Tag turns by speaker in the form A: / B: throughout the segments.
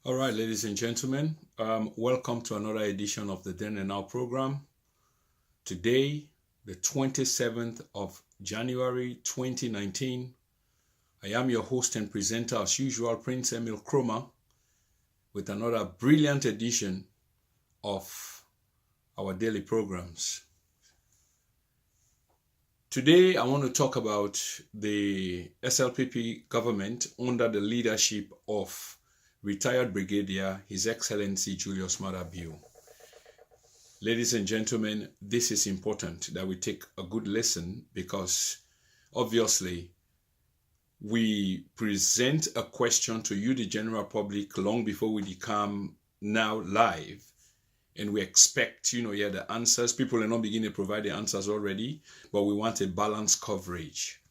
A: All right, ladies and gentlemen, welcome to another edition of the Then and Now program. Today, the 27th of January 2019, I am your host and presenter as usual, Prince Emil Chroma, with another brilliant edition of our daily programs. Today, I want to talk about the SLPP government under the leadership of retired Brigadier His Excellency Julius Maada Bio. Ladies and gentlemen, this is important that we take a good listen because obviously we present a question to you, the general public, long before we become now live. And we expect, the answers. People are not beginning to provide the answers already, but we want a balanced coverage.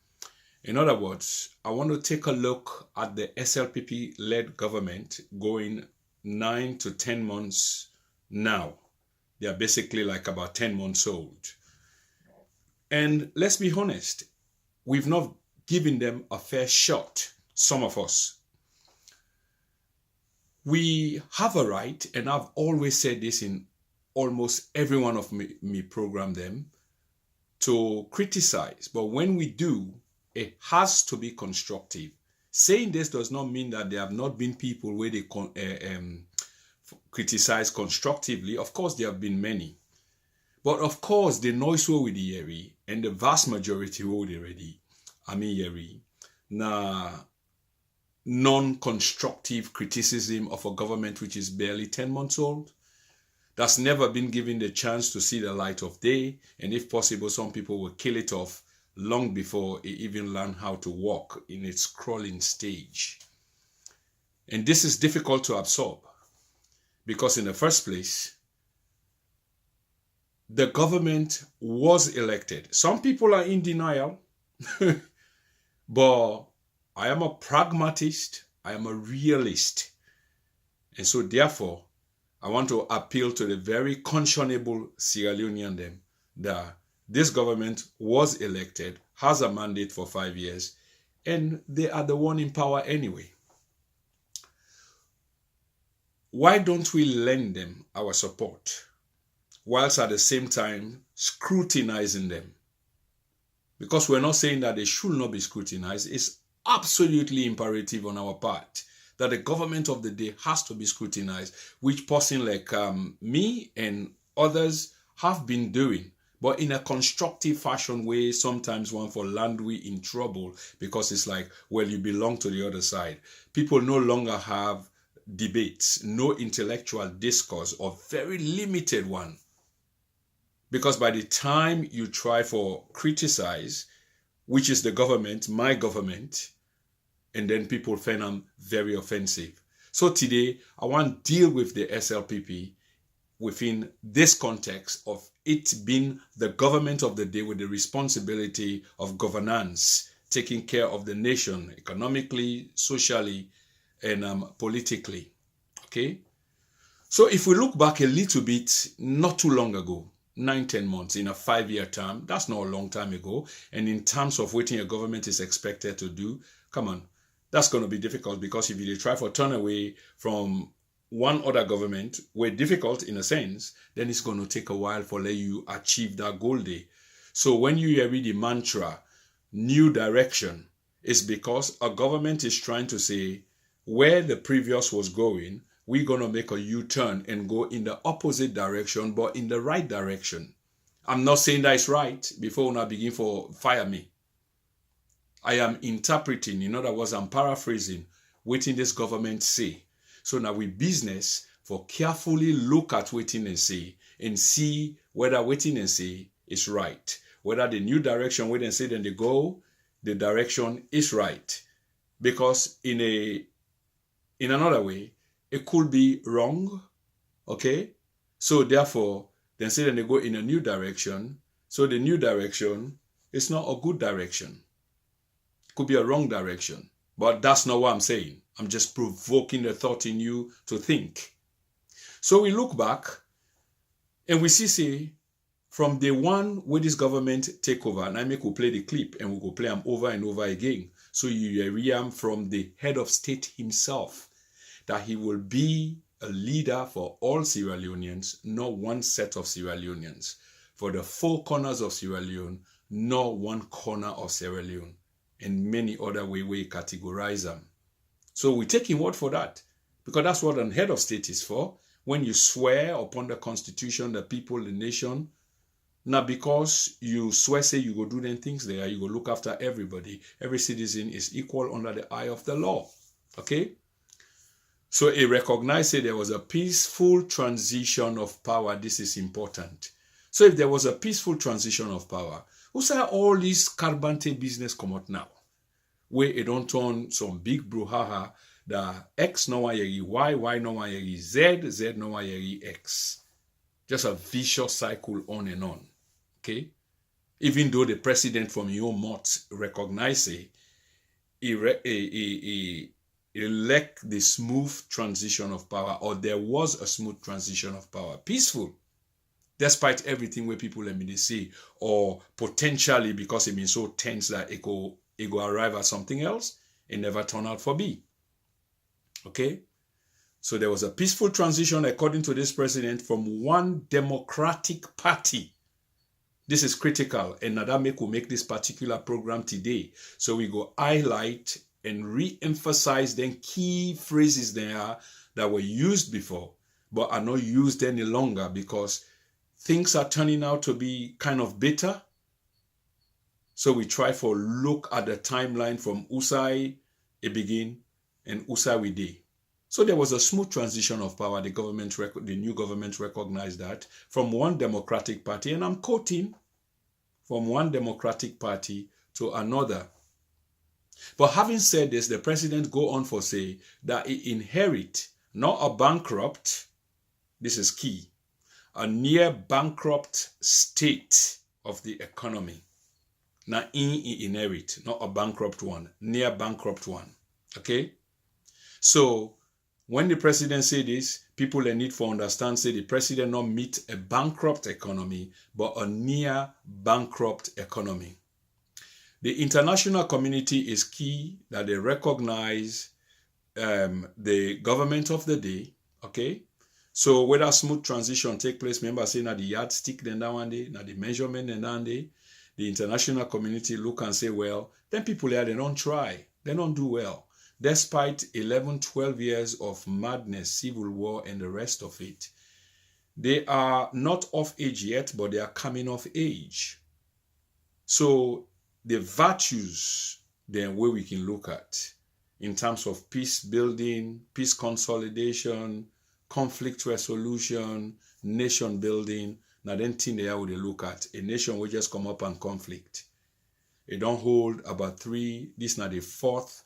A: In other words, I want to take a look at the SLPP-led government going 9 to 10 months now. They are basically like about 10 months old. And let's be honest, we've not given them a fair shot, some of us. We have a right, and I've always said this in almost every one of me program them, to criticize. But when we do, it has to be constructive. Saying this does not mean that there have not been people where they criticize constructively. Of course, there have been many. But of course, the noise wo with the yeri, and the vast majority wo already, yeri, na non-constructive criticism of a government which is barely 10 months old, that's never been given the chance to see the light of day, and if possible, some people will kill it off long before it even learn how to walk in its crawling stage. And this is difficult to absorb because in the first place, the government was elected. Some people are in denial, but I am a pragmatist, I am a realist. And so therefore, I want to appeal to the very conscionable Sierra Leonean them that this government was elected, has a mandate for 5 years, and they are the one in power anyway. Why don't we lend them our support, whilst at the same time scrutinizing them? Because we're not saying that they should not be scrutinized. It's absolutely imperative on our part that the government of the day has to be scrutinized, which person like me and others have been doing, but in a constructive fashion way. Sometimes one for land we in trouble because it's like, well, you belong to the other side. People no longer have debates, no intellectual discourse, or very limited one. Because by the time you try for criticize, which is the government, my government, and then people find them very offensive. So today, I want to deal with the SLPP within this context of it being the government of the day with the responsibility of governance, taking care of the nation economically, socially, and politically. Okay? So if we look back a little bit, not too long ago, 9-10 months in a 5-year term, that's not a long time ago. And in terms of what a government is expected to do, come on, that's going to be difficult because if you try for turn away from one other government, were difficult in a sense, then it's going to take a while for you achieve that goal day. So when you read the mantra, new direction, it's because a government is trying to say where the previous was going, we're going to make a U-turn and go in the opposite direction, but in the right direction. I'm not saying that it's right before I begin for fire me. I am interpreting, in other words, I'm paraphrasing what this government say. So now we business for carefully look at waiting and see whether waiting and say is right. Whether the new direction wait and say then they go, the direction is right. Because in another way, it could be wrong. Okay? So therefore, then say then they go in a new direction. So the new direction is not a good direction. It could be a wrong direction. But that's not what I'm saying. I'm just provoking the thought in you to think. So we look back and we see from day one where this government take over, and I make we play the clip and we go play them over and over again. So you hear from the head of state himself. that he will be a leader for all Sierra Leoneans, not one set of Sierra Leoneans. For the four corners of Sierra Leone, not one corner of Sierra Leone, and many other way we categorize them. So we take him word for that, because that's what an head of state is for. When you swear upon the constitution, the people, the nation, not because you swear, say you go do them things there, you go look after everybody. Every citizen is equal under the eye of the law. Okay? So he recognized that there was a peaceful transition of power. This is important. So if there was a peaceful transition of power, who say all this carbante business come out now? Where it don't turn some big brouhaha that X no one yeri Y no one yeri Z no one yeri X. Just a vicious cycle on and on. Okay? Even though the president from your mouth recognize it, he elect the smooth transition of power, or there was a smooth transition of power. Peaceful. Despite everything where people let me say, or potentially because it been so tense that it go arrive at something else, it never turned out for be. Okay? So there was a peaceful transition, according to this president, from one democratic party. This is critical, and Nadame will make this particular program today. So we go highlight and re-emphasize then key phrases there that were used before, but are not used any longer because things are turning out to be kind of bitter. So we try for look at the timeline from Usai it begin and Usai we day. So there was a smooth transition of power. The new government recognized that from one democratic party, and I'm quoting, from one democratic party to another. But having said this, the president go on for say that he inherit not a bankrupt, this is key, a near bankrupt state of the economy. Now he inherit, not a bankrupt one, near bankrupt one. Okay? So when the president say this, people need for understand say the president not meet a bankrupt economy, but a near bankrupt economy. The international community is key that they recognize the government of the day. Okay? So whether smooth transition take place, remember saying that the yardstick then that one day, now the measurement then that day, the international community look and say, well, then people here, they don't try. They don't do well. Despite 11, 12 years of madness, civil war, and the rest of it, they are not of age yet, but they are coming of age. So the virtues then where we can look at in terms of peace building, peace consolidation, conflict resolution, nation building, now then thing they would look at. A nation will just come up and conflict. It don't hold about this now the fourth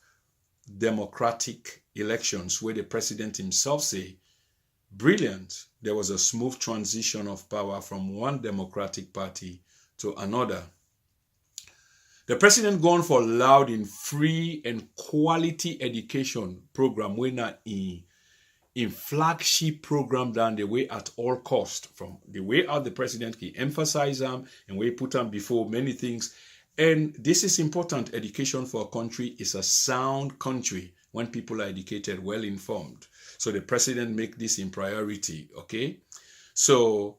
A: democratic elections where the president himself say, brilliant, there was a smooth transition of power from one democratic party to another. The president gone for loud in free and quality education program when not in flagship program down the way at all cost. From the way out the president he emphasize them and we put them before many things. And this is important. Education for a country is a sound country when people are educated, well informed. So the president make this in priority. Okay, so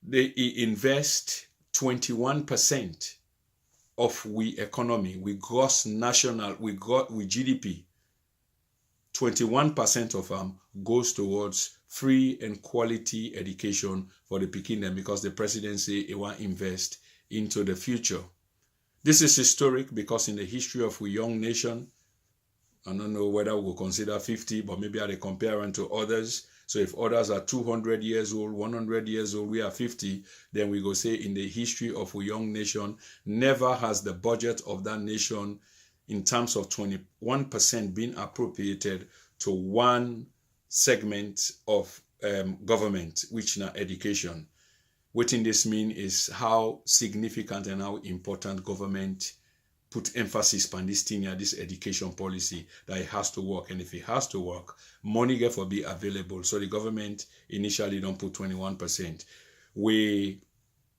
A: they invest 21% of we economy, we gross national, we GDP. 21% of them goes towards free and quality education for the Pekin because the president say he want to invest into the future. This is historic because in the history of a young nation, I don't know whether we'll consider 50, but maybe I compare them to others. So if others are 200 years old, 100 years old, we are 50, then we go say in the history of a young nation, never has the budget of that nation in terms of 21% been appropriated to one segment of government, which now education. What in this mean is how significant and how important government put emphasis on this thing, this education policy, that it has to work. And if it has to work, money therefore be available. So the government initially don't put 21%. We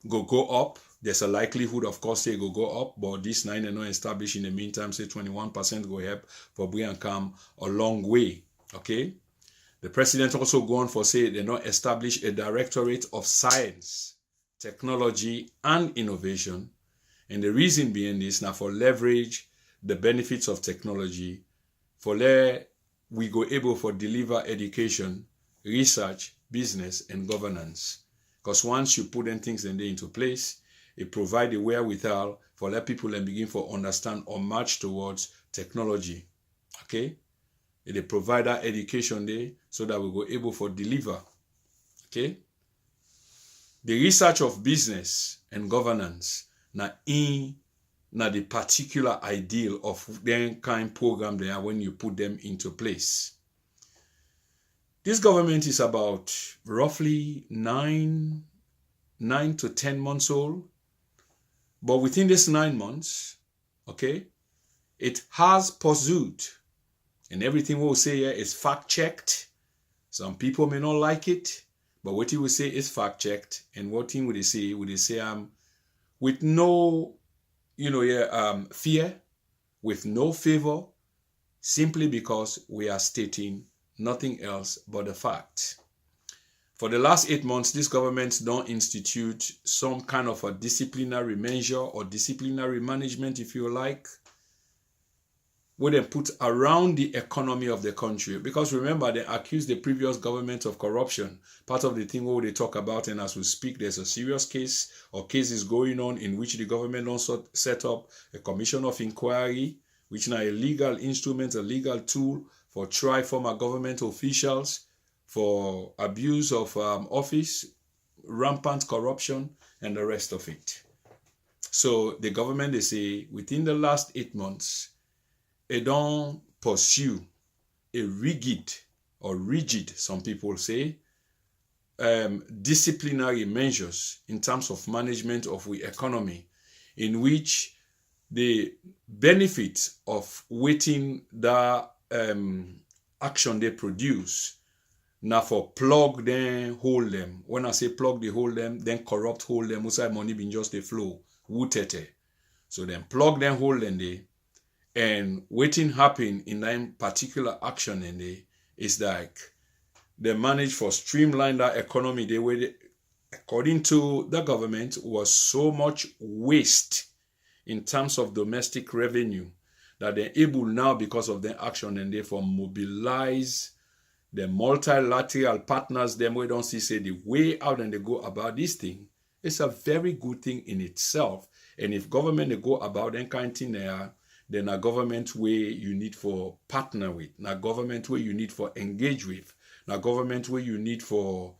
A: go up. There's a likelihood, of course, they go up, but this 9 and 9 established in the meantime, say 21% go help for we and come a long way. Okay? The president also go on for say they don't establish a directorate of science, technology, and innovation. And the reason being this now for leverage the benefits of technology, for we go able for deliver education, research, business, and governance. Because once you put them things into place, it provide a wherewithal for let people and begin for understand or march towards technology. Okay? They provide that education there so that we go able for deliver. Okay? The research of business and governance na the particular ideal of them kind program there when you put them into place. This government is about roughly 9 to 10 months old. But within this 9 months, okay, it has pursued, and everything we'll say here is fact-checked. Some people may not like it, but what you will say is fact-checked. And what thing would they say? Would they say, with no, fear, with no favor, simply because we are stating nothing else but the fact. For the last 8 months, this government don't institute some kind of a disciplinary measure or disciplinary management, if you like, where they put around the economy of the country. Because remember, they accused the previous government of corruption. Part of the thing what they talk about, and as we speak, there's a serious case or cases going on in which the government also set up a commission of inquiry, which is a legal instrument, a legal tool for try former government officials for abuse of office, rampant corruption, and the rest of it. So the government, they say, within the last 8 months, they don't pursue a rigid, some people say, disciplinary measures in terms of management of the economy, in which the benefit of waiting the action they produce now for plug them, hold them. When I say plug the hold them, then corrupt hold them, outside money being just a flow, wootete. So then plug them, hold them there. And waiting happen in that particular action in there is like they manage for streamline that economy the way they, according to the government, was so much waste in terms of domestic revenue that they're able now, because of their action, and therefore mobilize the multilateral partners, them we don't see say the way out and they go about this thing. It's a very good thing in itself. And if government they go about that kind of thing there, then a government way you need for partner with, a government way you need for engage with, a government way you need for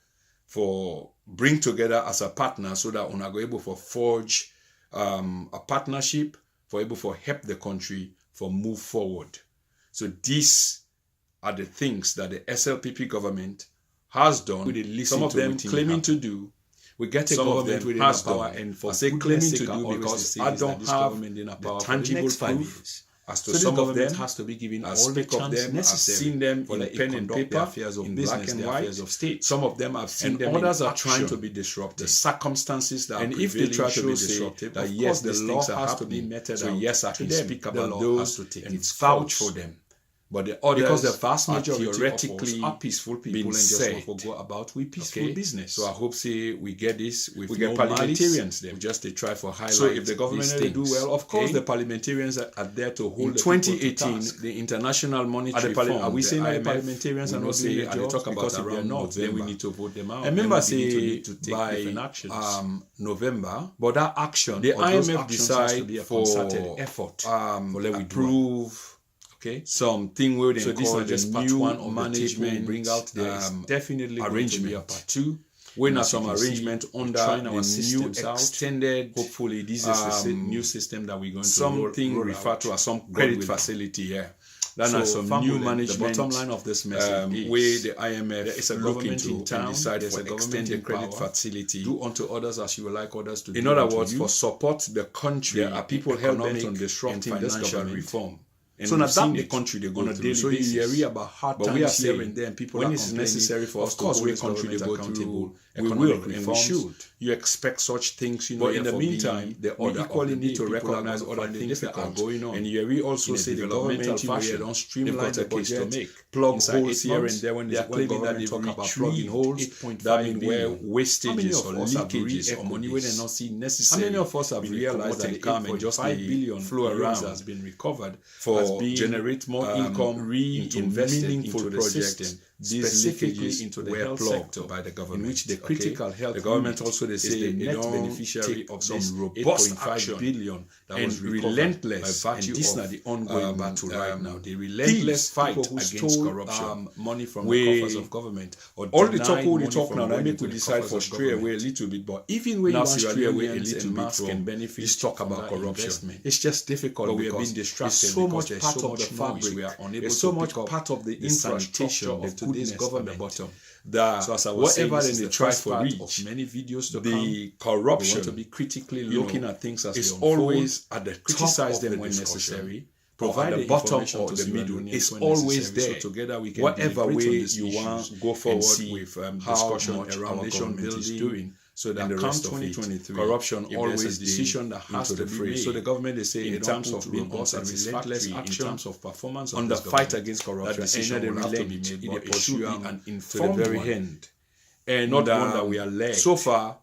A: bring together as a partner, so that we are able for forge a partnership for able for help the country for move forward. So these are the things that the SLPP government has done. Some of them claiming to do. We get a government within our power, and for say claiming to do, because I don't have the tangible proof as to some of them has to be given all the chance necessary. I've seen them in pen and paper, affairs of black and white, of state. Some of them I've seen them, others are trying to be disruptive. The circumstances that and if they try to be disruptive, that yes, the law has to be meted. So yes, I can speak about those and vouch for them. But the others, because the vast majority theoretically are peaceful people and just want to go about with peaceful business. So I hope say we get this with we get parliamentarians then. We just they try for highlight. So if the government they do well, of course the parliamentarians are there to hold. In 2018, the International Monetary Fund. Are we saying that the parliamentarians are not doing their job? Talk about around November, then we need to vote them out. I remember say by November, but that action, the IMF decide for concerted effort for let we approve. Okay, something where they so call this is just new part 1 of management bring out the definitely arrangement part 2. When are some arrangement under our new extended. Hopefully, this is the new system that we're going to something referred to as some credit facility here. Then so some new management. The bottom line of this message is where the IMF is a government in town decides for extended credit facility. Do unto others as you would like others to do. In other words, for support the country, there are people hell bent on disrupting financial reform. And
B: so now that
A: the country they go
B: on a
A: through.
B: daily
A: So
B: basis.
A: you hear about hard times
B: we are
A: here
B: saying
A: and there, and people
B: when
A: are
B: it's necessary for us
A: of course,
B: to
A: we
B: hold
A: country they go
B: accountable,
A: through
B: we
A: economic
B: will
A: reforms.
B: and we should.
A: You expect such things, you know.
B: But in the meantime,
A: we equally need to recognize other things that are going on.
B: And we also say the governmental
A: fashion
B: don't streamline the budget,
A: to make,
B: plug holes here and there
A: when they are claiming that they talk about plugging holes.
B: That means where
A: wastages or leakages or money where they not see necessary.
B: How many of us have realized that the 8.5 billion
A: flow around
B: has been recovered
A: for generate more income,
B: reinvested
A: into the
B: system,
A: specifically
B: into the
A: health sector
B: by the government,
A: in which the critical health
B: the government also they say
A: the net
B: beneficiary of
A: some
B: robust
A: action
B: billion that was
A: relentless
B: by virtue
A: and this
B: of
A: now the ongoing
B: battle right now.
A: The relentless fight against corruption.
B: Money from the coffers of government, or
A: all the talk we talk now, I make we
B: the
A: decide
B: coffers
A: for
B: of
A: stray away a little bit, but even when you
B: Now
A: want
B: Sierra
A: stray away a
B: Leoneans
A: little
B: and
A: bit
B: mass can
A: from
B: benefit
A: this talk
B: from
A: about
B: that
A: corruption,
B: investment.
A: it's just difficult
B: But we are
A: because
B: being distracted
A: it's so
B: because
A: much
B: there's
A: part
B: so
A: of the
B: much
A: fabric.
B: noise. We are unable
A: It's so
B: to
A: much
B: pick up
A: part of the
B: the
A: infrastructure
B: sanitation,
A: of
B: the
A: today's
B: goodness from
A: government
B: the bottom.
A: that
B: So as I was saying,
A: whatever
B: this is
A: they
B: the
A: try
B: first
A: for
B: part
A: reach,
B: of many videos to come.
A: the
B: We
A: corruption
B: want to be critically
A: you
B: looking
A: know,
B: at things as
A: is
B: they unfold,
A: always at the
B: criticize
A: top of
B: them
A: the
B: when
A: discussion.
B: necessary,
A: Provide
B: at
A: the
B: the
A: bottom
B: bottom
A: or
B: or
A: the
B: the
A: middle.
B: middle.
A: It's
B: When
A: always
B: necessary.
A: there.
B: So together we can
A: Whatever
B: deliberate on
A: way
B: these
A: you
B: issues
A: want, go
B: and
A: forward
B: see
A: with
B: how
A: discussion
B: much
A: around
B: our
A: nation
B: government is
A: building.
B: doing. So that
A: and the
B: come
A: rest of it,
B: 2023,
A: corruption
B: if there's
A: always
B: a decision that has
A: into
B: to
A: the
B: be
A: fray.
B: made.
A: So the government they say
B: in terms of being
A: robust and
B: unsatisfactory,
A: relentless
B: in
A: action
B: terms of performance of
A: on the
B: this
A: fight
B: government,
A: against corruption,
B: that decision
A: and
B: will have to be
A: relent,
B: made, but
A: it
B: it should
A: should
B: be
A: be
B: an
A: to the
B: informed
A: very
B: one,
A: end. And
B: not one that we are led.
A: So far,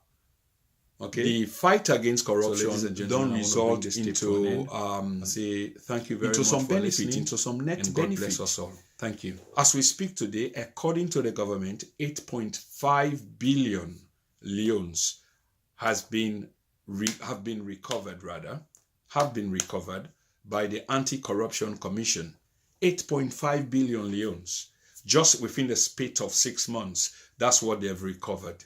B: Okay.
A: the fight against corruption
B: ladies and gentlemen,
A: don't
B: I want to bring
A: result
B: this tape to an
A: into
B: I say thank you very
A: into
B: much
A: some
B: for
A: benefit,
B: listening,
A: into some net
B: and God
A: benefit.
B: bless us all. Thank you.
A: As we speak today, according to the government, 8.5 billion leones have been recovered by the Anti-Corruption Commission. 8.5 billion leones just within the space of 6 months. That's what they've recovered.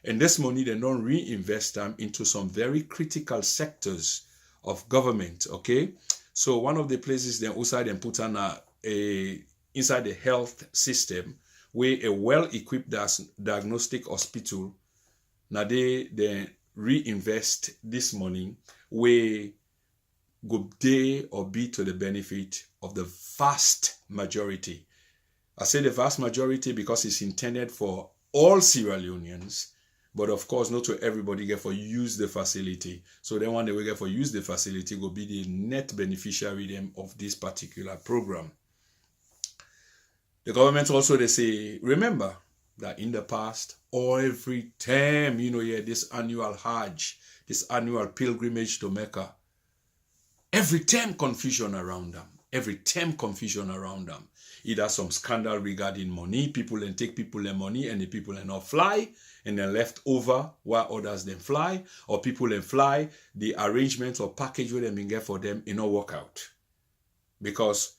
A: And this money, they don't reinvest them into some very critical sectors of government, okay? So one of the places they outside and put on inside the health system, where a well-equipped diagnostic hospital, now they reinvest this money where go day or be to the benefit of the vast majority. I say the vast majority because it's intended for all Sierra Leoneans, but of course not to everybody get for use the facility. So then one day we get for use the facility will be the net beneficiary them of this particular program. The government also, they say, remember that in the past, every term, this annual Hajj, this annual pilgrimage to Mecca, every term confusion around them. Either some scandal regarding money, people and take people and money and the people and not fly and then left over while others then fly, or people and fly, the arrangements or package where they get for them, it not work out. Because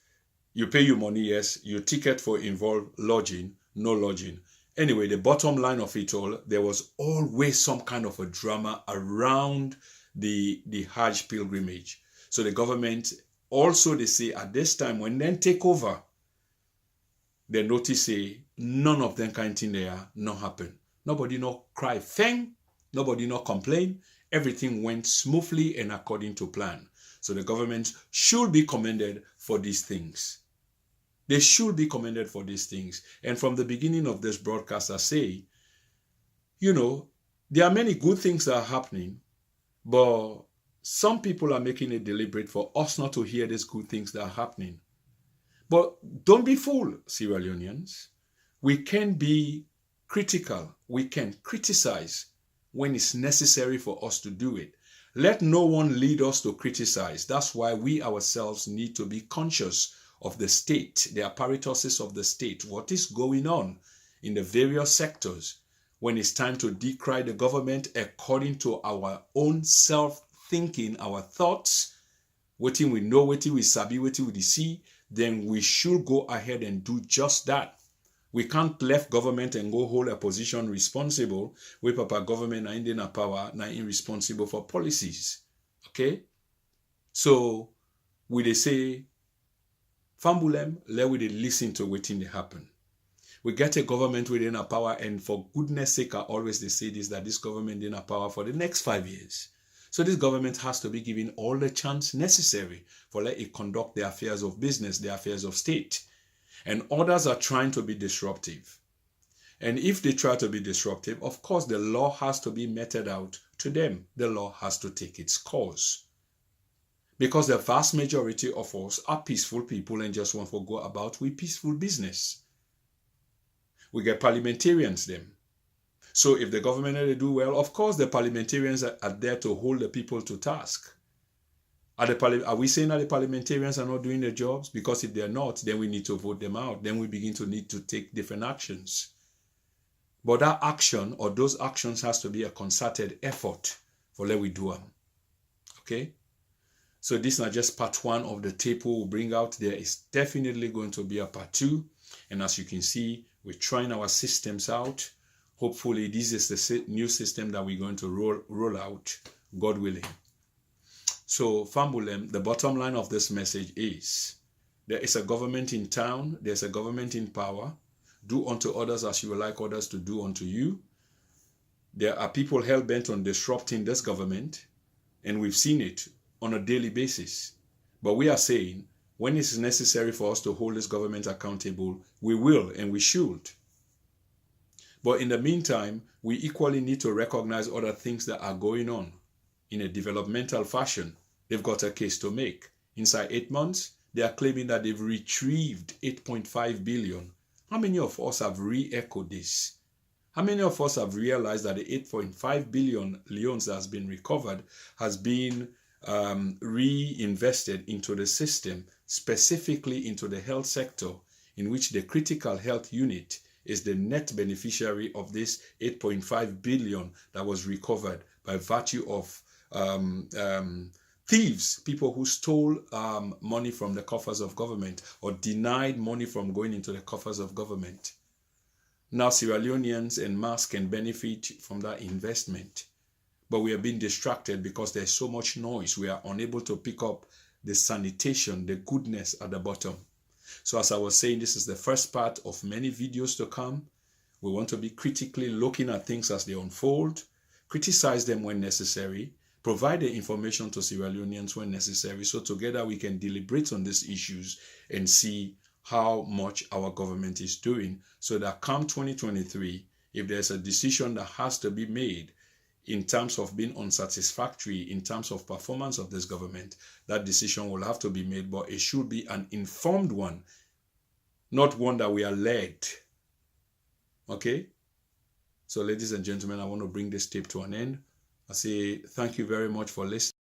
A: you pay your money, yes, your ticket for involved lodging, no lodging. Anyway, the bottom line of it all, there was always some kind of a drama around the Hajj pilgrimage. So the government also, they say at this time, when they take over, they notice none of them kind of thing there not happen. Nobody no cry fang, nobody no complain. Everything went smoothly and according to plan. So the government should be commended for these things. They should be commended for these things. And from the beginning of this broadcast, I say, there are many good things that are happening, but some people are making it deliberate for us not to hear these good things that are happening. But don't be fooled, Sierra Leoneans. We can be critical. We can criticize when it's necessary for us to do it. Let no one lead us to criticize. That's why we ourselves need to be conscious of the state, the apparatuses of the state, what is going on in the various sectors when it's time to decry the government according to our own self-thinking, our thoughts, what we know, what we sabi, what we see, then we should go ahead and do just that. We can't left government and go hold a position responsible where Papa government are in power, now irresponsible for policies. Okay? So, we they say, Fambulem, let we listen to what they happen. We get a government within a power, and for goodness sake, I always they say this, that this government in a power for the next 5 years. So this government has to be given all the chance necessary for let it conduct the affairs of business, the affairs of state. And others are trying to be disruptive. And if they try to be disruptive, of course, the law has to be meted out to them. The law has to take its course. Because the vast majority of us are peaceful people and just want to go about with peaceful business. We get parliamentarians then. So if the government they do well, of course the parliamentarians are there to hold the people to task. Are we saying that the parliamentarians are not doing their jobs? Because if they're not, then we need to vote them out. Then we begin to need to take different actions. But that action or those actions has to be a concerted effort for let we do them. Okay? So this is not just part one of the tape we'll bring out. There is definitely going to be a part two. And as you can see, we're trying our systems out. Hopefully this is the new system that we're going to roll out, God willing. So Fambulem, the bottom line of this message is, there is a government in town, there's a government in power. Do unto others as you would like others to do unto you. There are people hell-bent on disrupting this government, and we've seen it on a daily basis. But we are saying, when it is necessary for us to hold this government accountable, we will and we should. But in the meantime, we equally need to recognize other things that are going on in a developmental fashion. They've got a case to make. Inside 8 months, they are claiming that they've retrieved 8.5 billion. How many of us have re-echoed this? How many of us have realized that the 8.5 billion leons that has been recovered has been reinvested into the system, specifically into the health sector, in which the critical health unit is the net beneficiary of this 8.5 billion that was recovered by virtue of thieves, people who stole money from the coffers of government or denied money from going into the coffers of government. Now Sierra Leoneans en masse can benefit from that investment. But we are being distracted because there's so much noise. We are unable to pick up the sanitation, the goodness at the bottom. So as I was saying, this is the first part of many videos to come. We want to be critically looking at things as they unfold, criticize them when necessary, provide the information to Sierra Leoneans when necessary, so together we can deliberate on these issues and see how much our government is doing, so that come 2023, if there's a decision that has to be made in terms of being unsatisfactory, in terms of performance of this government, that decision will have to be made, but it should be an informed one, not one that we are led. Okay? So ladies and gentlemen, I want to bring this tape to an end. I say thank you very much for listening.